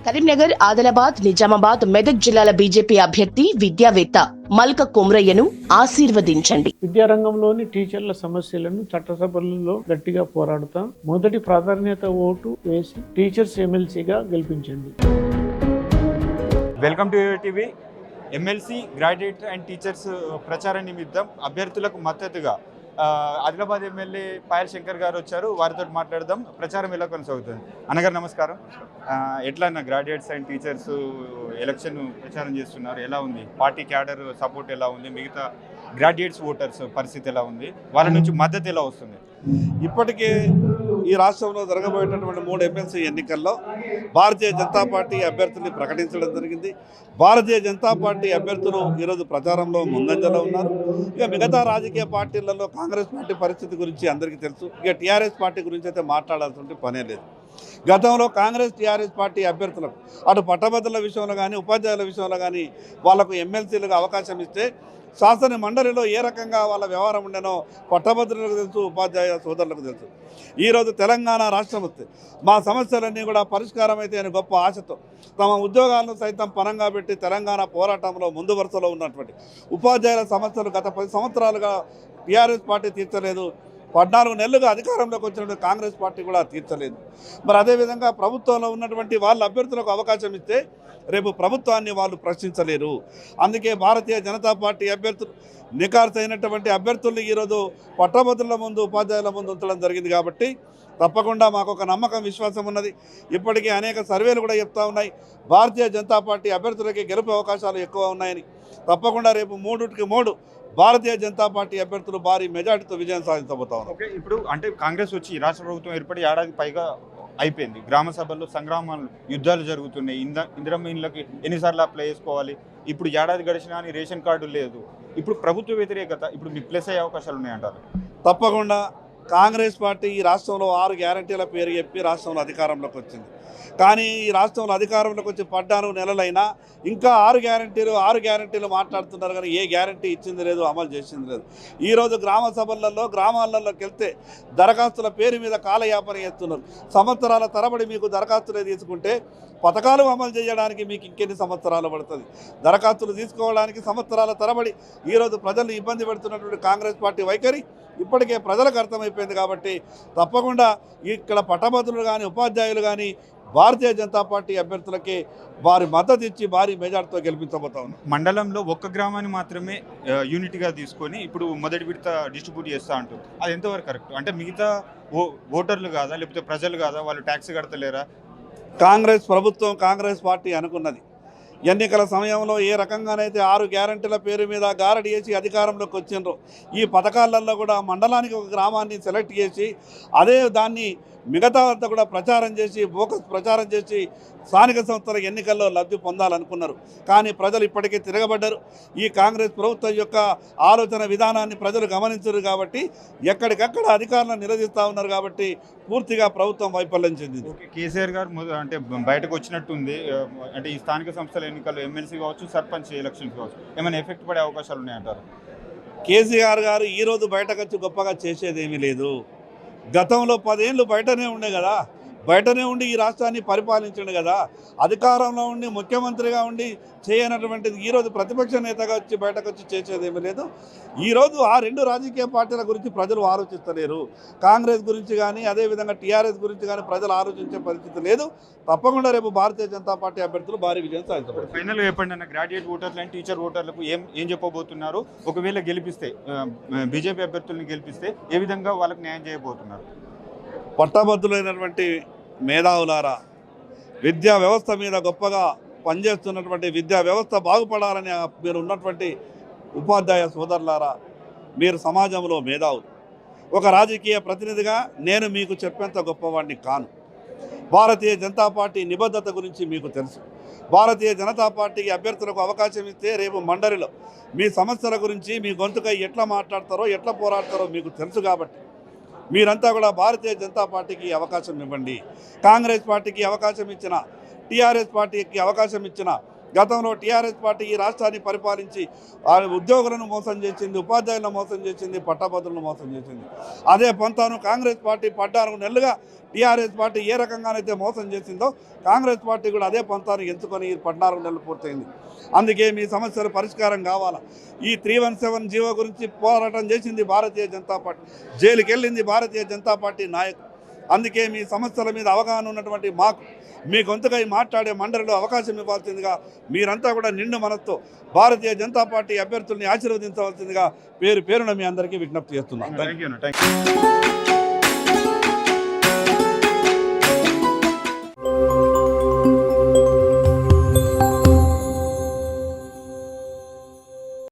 కరీంనగర్, ఆదిలాబాద్, నిజామాబాద్, మెదక్ జిల్లాల బీజేపీ అభ్యర్థి విద్యావేత్త మల్క కొమ్రయ్యను ఆశీర్వదించండి. విద్యారంగంలోని టీచర్ల సమస్యలను చట్టసభలలో గట్టిగా పోరాడుతాం. మొదటి ప్రాధాన్యత ఓటు వేసి టీచర్స్ ఎమ్మెల్సీగా గెలిపించండి. Welcome to TV. MLC, graduate and teachers ప్రచార నిమిత్తం అభ్యర్థులకు మద్దతుగా ఆదిలాబాద్ ఎమ్మెల్యే పాయల్ శంకర్ గారు వచ్చారు. వారితో మాట్లాడదాం. ప్రచారం ఎలా కొనసాగుతుంది? అన్నగారు నమస్కారం. ఎట్లా గ్రాడ్యుయేట్స్ అండ్ టీచర్స్ ఎలక్షన్ ప్రచారం చేస్తున్నారు, ఎలా ఉంది? పార్టీ క్యాడర్ సపోర్ట్ ఎలా ఉంది? మిగతా గ్రాడ్యుయేట్స్ ఓటర్స్ పరిస్థితి ఎలా ఉంది? వాళ్ళ నుంచి మద్దతు ఎలా వస్తుంది? ఇప్పటికే ఈ రాష్ట్రంలో జరగబోయేటటువంటి 3 ఎమ్మెల్సీ ఎన్నికల్లో భారతీయ జనతా పార్టీ అభ్యర్థుల్ని ప్రకటించడం జరిగింది. భారతీయ జనతా పార్టీ అభ్యర్థులు ఈరోజు ప్రచారంలో ముందంజలో ఉన్నారు. ఇక మిగతా రాజకీయ పార్టీలలో కాంగ్రెస్ పార్టీ పరిస్థితి గురించి అందరికీ తెలుసు. ఇక టీఆర్ఎస్ పార్టీ గురించి అయితే మాట్లాడాల్సిన పనే లేదు. గతంలో కాంగ్రెస్ టీఆర్ఎస్ పార్టీ అభ్యర్థులకు అటు పట్టభద్రుల విషయంలో కానీ ఉపాధ్యాయుల విషయంలో కానీ వాళ్లకు ఎమ్మెల్సీలుగా అవకాశం ఇస్తే శాసన మండలిలో ఏ రకంగా వాళ్ళ వ్యవహారం ఉండేనో పట్టభద్రులకు తెలుసు, ఉపాధ్యాయ సోదరులకు తెలుసు. ఈరోజు తెలంగాణ రాష్ట్రం వస్తే మా సమస్యలన్నీ కూడా పరిష్కారం అయితే అని గొప్ప ఆశతో తమ ఉద్యోగాలను సైతం పనంగా పెట్టి తెలంగాణ పోరాటంలో ముందు వరుసలో ఉన్నటువంటి ఉపాధ్యాయుల సమస్యలు గత 10 సంవత్సరాలుగా టీఆర్ఎస్ పార్టీ తీర్చలేదు. 14 నెలలుగా అధికారంలోకి వచ్చినటువంటి కాంగ్రెస్ పార్టీ కూడా తీర్చలేదు. మరి అదేవిధంగా ప్రభుత్వంలో ఉన్నటువంటి వాళ్ళ అభ్యర్థులకు అవకాశం ఇస్తే రేపు ప్రభుత్వాన్ని వాళ్ళు ప్రశ్నించలేరు. అందుకే భారతీయ జనతా పార్టీ అభ్యర్థులు నిఖార్సు అయినటువంటి అభ్యర్థుల్ని ఈరోజు పట్టభద్రుల ముందు, ఉపాధ్యాయుల ముందు ఉంచడం జరిగింది. కాబట్టి తప్పకుండా మాకు ఒక నమ్మకం, విశ్వాసం ఉన్నది. ఇప్పటికే అనేక సర్వేలు కూడా చెప్తా ఉన్నాయి భారతీయ జనతా పార్టీ అభ్యర్థులకి గెలుపు అవకాశాలు ఎక్కువ ఉన్నాయని. తప్పకుండా రేపు 3కి 3 భారతీయ జనతా పార్టీ అభ్యర్థులు భారీ మెజార్టీతో విజయం సాధించబోతా ఉన్నారు. ఓకే, ఇప్పుడు అంటే కాంగ్రెస్ వచ్చి రాష్ట్ర ప్రభుత్వం ఏర్పడి ఏడాది పైగా అయిపోయింది. గ్రామ సభల్లో సంగ్రామాలు, యుద్ధాలు జరుగుతున్నాయి. ఇందిరమ్మ ఇళ్ళకి ఎన్నిసార్లు అప్లై చేసుకోవాలి? ఇప్పుడు ఏడాది గడిచినా అని రేషన్ కార్డు లేదు. ఇప్పుడు ప్రభుత్వ వ్యతిరేకత ఇప్పుడు మీకు ప్లస్ అయ్యే అవకాశాలు ఉన్నాయంటారు? తప్పకుండా కాంగ్రెస్ పార్టీ ఈ రాష్ట్రంలో 6 గ్యారంటీల పేరు చెప్పి రాష్ట్రంలో అధికారంలోకి వచ్చింది. కానీ ఈ రాష్ట్రంలో అధికారంలోకి వచ్చి 14 నెలలైనా ఇంకా 6 గ్యారంటీలు మాట్లాడుతున్నారు. కానీ ఏ గ్యారంటీ ఇచ్చింది లేదు, అమలు చేసింది లేదు. ఈరోజు గ్రామ సభలలో, గ్రామాలలోకి వెళ్తే దరఖాస్తుల పేరు మీద కాలయాపన చేస్తున్నారు. సంవత్సరాల తరబడి మీకు దరఖాస్తులే తీసుకుంటే పథకాలు అమలు చేయడానికి మీకు ఇంకెన్ని సంవత్సరాలు పడుతుంది? దరఖాస్తులు తీసుకోవడానికి సంవత్సరాల తరబడి ఈరోజు ప్రజలు ఇబ్బంది పెడుతున్నటువంటి కాంగ్రెస్ పార్టీ వైఖరి ఇప్పటికే ప్రజలకు అర్థమైపోయింది. కాబట్టి తప్పకుండా ఇక్కడ పట్టభద్రులు కానీ, ఉపాధ్యాయులు కానీ భారతీయ జనతా పార్టీ అభ్యర్థులకి వారి మద్దతు ఇచ్చి భారీ మెజార్టీతో గెలిపించబోతా ఉన్నాం. మండలంలో ఒక్క గ్రామాన్ని మాత్రమే యూనిట్గా తీసుకొని ఇప్పుడు మొదటి విడత డిస్ట్రిబ్యూట్ చేస్తూ ఉంటుంది. అది ఎంతవరకు కరెక్ట్? అంటే మిగతా ఓటర్లు కాదా, లేకపోతే ప్రజలు కాదా? వాళ్ళు ట్యాక్స్ కడతలేరా? కాంగ్రెస్ ప్రభుత్వం, కాంగ్రెస్ పార్టీ అనుకున్నది ఎన్నికల సమయంలో ఏ రకంగానైతే 6 గ్యారంటీల పేరు మీద గారడి చేసి అధికారంలోకి వచ్చిండ్రో ఈ పథకాలలో కూడా మండలానికి ఒక గ్రామాన్ని సెలెక్ట్ చేసి అదే దాన్ని మిగతా అంతా కూడా ప్రచారం చేసి బోకస్ ప్రచారం చేసి స్థానిక సంస్థల ఎన్నికల్లో లబ్ధి పొందాలనుకున్నారు. కానీ ప్రజలు ఇప్పటికే తిరగబడ్డారు. ఈ కాంగ్రెస్ ప్రభుత్వం యొక్క ఆలోచన విధానాన్ని ప్రజలు గమనించరు. కాబట్టి ఎక్కడికక్కడ అధికారులను నిలదీస్తూ ఉన్నారు. కాబట్టి పూర్తిగా ప్రభుత్వం వైఫల్యం చెందింది. కేసీఆర్ గారు అంటే బయటకు వచ్చినట్టుంది. అంటే ఈ స్థానిక సంస్థల ఎన్నికల్లో ఎమ్మెల్సీ కావచ్చు, సర్పంచ్ ఎలక్షన్స్ కావచ్చు, ఏమైనా ఎఫెక్ట్ పడే అవకాశాలు ఉన్నాయంటారు? కేసీఆర్ గారు ఈరోజు బయటకు వచ్చి గొప్పగా చేసేదేమీ లేదు. గతంలో 10 ఏళ్ళు బయటనే ఉండే కదా, బయటనే ఉండి ఈ రాష్ట్రాన్ని పరిపాలించండు కదా. అధికారంలో ఉండి ముఖ్యమంత్రిగా ఉండి చేయనటువంటిది ఈరోజు ప్రతిపక్ష నేతగా వచ్చి బయటకు వచ్చి చేసేదేమీ లేదు. ఈరోజు ఆ 2 రాజకీయ పార్టీల గురించి ప్రజలు ఆలోచిస్తలేరు. కాంగ్రెస్ గురించి కానీ అదేవిధంగా టీఆర్ఎస్ గురించి కానీ ప్రజలు ఆలోచించే పరిస్థితి లేదు. తప్పకుండా రేపు భారతీయ జనతా పార్టీ అభ్యర్థులు భారీ విజయం సాధిస్తారు. ఫైనల్గా చెప్పండి అన్న, గ్రాడ్యుయేట్ ఓటర్లు అండ్ టీచర్ ఓటర్లకు ఏం చెప్పబోతున్నారు? ఒకవేళ గెలిపిస్తే, బీజేపీ అభ్యర్థులను గెలిపిస్తే ఏ విధంగా వాళ్ళకి న్యాయం చేయబోతున్నారు? పట్టభద్రులైనటువంటి మేధావులారా, విద్యా వ్యవస్థ మీద గొప్పగా పనిచేస్తున్నటువంటి విద్యా వ్యవస్థ బాగుపడాలని మీరు ఉన్నటువంటి ఉపాధ్యాయ సోదరులారా, మీరు సమాజంలో మేధావులు. ఒక రాజకీయ ప్రతినిధిగా నేను మీకు చెప్పేంత గొప్పవాడిని కాను. భారతీయ జనతా పార్టీ నిబద్ధత గురించి మీకు తెలుసు. భారతీయ జనతా పార్టీకి అభ్యర్థులకు అవకాశం ఇస్తే రేపు మండలిలో మీ సమస్యల గురించి మీ గొంతుకై ఎట్లా మాట్లాడతారో, ఎట్లా పోరాడతారో మీకు తెలుసు. కాబట్టి మీరంతా కూడా భారతీయ జనతా పార్టీకి అవకాశం ఇవ్వండి. కాంగ్రెస్ పార్టీకి అవకాశం ఇచ్చిన, టీఆర్ఎస్ పార్టీకి అవకాశం ఇచ్చిన, గతంలో టీఆర్ఎస్ పార్టీ ఈ రాష్ట్రాన్ని పరిపాలించి ఉద్యోగులను మోసం చేసింది, ఉపాధ్యాయులను మోసం చేసింది, పట్టభద్రులను మోసం చేసింది. అదే పంతాను కాంగ్రెస్ పార్టీ 14 నెలలుగా టీఆర్ఎస్ పార్టీ ఏ రకంగానైతే మోసం చేసిందో కాంగ్రెస్ పార్టీ కూడా అదే పంతాను ఎంచుకొని 14 నెలలు పూర్తయింది. అందుకే మీ సమస్యల పరిష్కారం కావాలా. ఈ 317 జీవో గురించి పోరాటం చేసింది భారతీయ జనతా పార్టీ, జైలుకి వెళ్ళింది భారతీయ జనతా పార్టీ నాయకులు. అందుకే మీ సమస్యల మీద అవగాహన ఉన్నటువంటి మాకు మీ గొంతుకై మాట్లాడే మండలిలో అవకాశం ఇవ్వాల్సిందిగా మీరంతా కూడా నిండు మనస్తో భారతీయ జనతా పార్టీ అభ్యర్థుల్ని ఆశీర్వదించవలసిందిగా పేరున మీ అందరికీ విజ్ఞప్తి చేస్తున్నాను. Thank you.